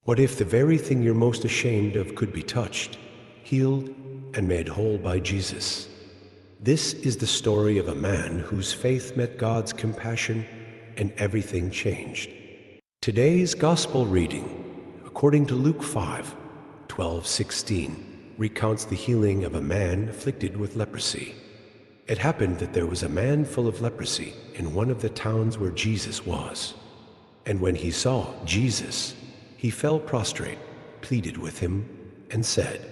What if the very thing you're most ashamed of could be touched, healed, and made whole by Jesus? This is the story of a man whose faith met God's compassion and everything changed. Today's gospel reading, according to Luke 5:12-16, recounts the healing of a man afflicted with leprosy. It happened that there was a man full of leprosy in one of the towns where Jesus was. And when he saw Jesus, he fell prostrate, pleaded with him, and said,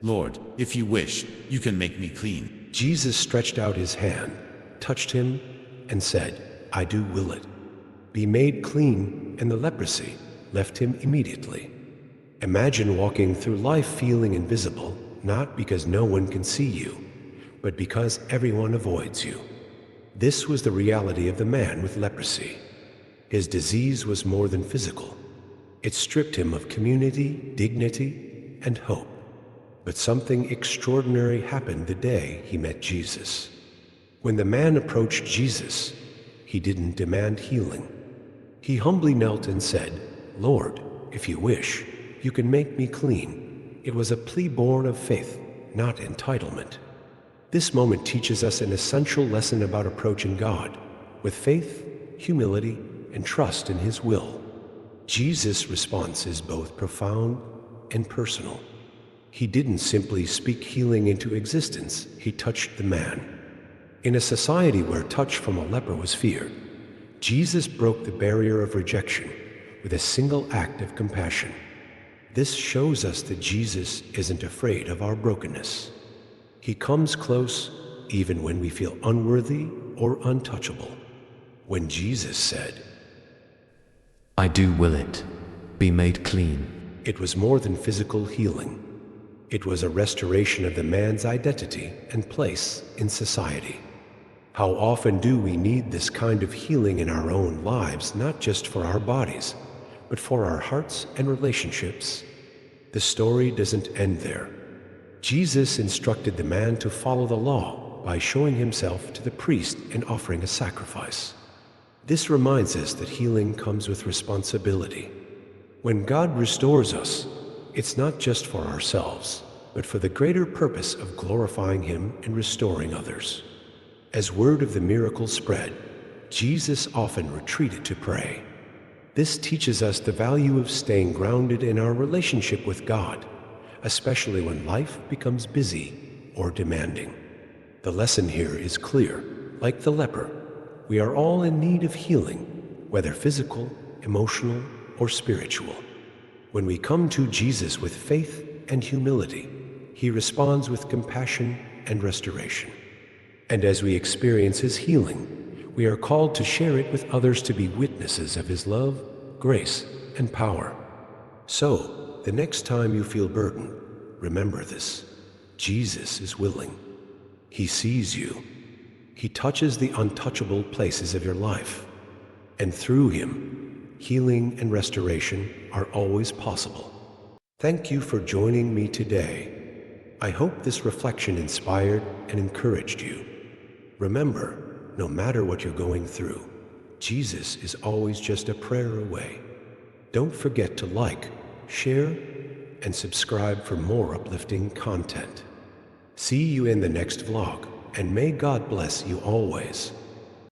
"Lord, if you wish, you can make me clean." Jesus stretched out his hand, touched him, and said, "I do will it. Be made clean," and the leprosy left him immediately. Imagine walking through life feeling invisible, not because no one can see you, but because everyone avoids you. This was the reality of the man with leprosy. His disease was more than physical. It stripped him of community, dignity, and hope. But something extraordinary happened the day he met Jesus. When the man approached Jesus, he didn't demand healing. He humbly knelt and said, "Lord, if you wish, you can make me clean." It was a plea born of faith, not entitlement. This moment teaches us an essential lesson about approaching God with faith, humility, and trust in His will. Jesus' response is both profound and personal. He didn't simply speak healing into existence, he touched the man. In a society where touch from a leper was feared, Jesus broke the barrier of rejection with a single act of compassion. This shows us that Jesus isn't afraid of our brokenness. He comes close even when we feel unworthy or untouchable. When Jesus said, "I do will it. Be made clean," it was more than physical healing. It was a restoration of the man's identity and place in society. How often do we need this kind of healing in our own lives, not just for our bodies, but for our hearts and relationships? The story doesn't end there. Jesus instructed the man to follow the law by showing himself to the priest and offering a sacrifice. This reminds us that healing comes with responsibility. When God restores us, it's not just for ourselves, but for the greater purpose of glorifying Him and restoring others. As word of the miracle spread, Jesus often retreated to pray. This teaches us the value of staying grounded in our relationship with God, especially when life becomes busy or demanding. The lesson here is clear. Like the leper, we are all in need of healing, whether physical, emotional, or spiritual. When we come to Jesus with faith and humility, He responds with compassion and restoration. And as we experience His healing, we are called to share it with others to be witnesses of His love, grace, and power. So, the next time you feel burdened, remember this: Jesus is willing. He sees you. He touches the untouchable places of your life. And through Him, healing and restoration are always possible. Thank you for joining me today. I hope this reflection inspired and encouraged you. Remember, no matter what you're going through, Jesus is always just a prayer away. Don't forget to like, share, and subscribe for more uplifting content. See you in the next vlog, and may God bless you always.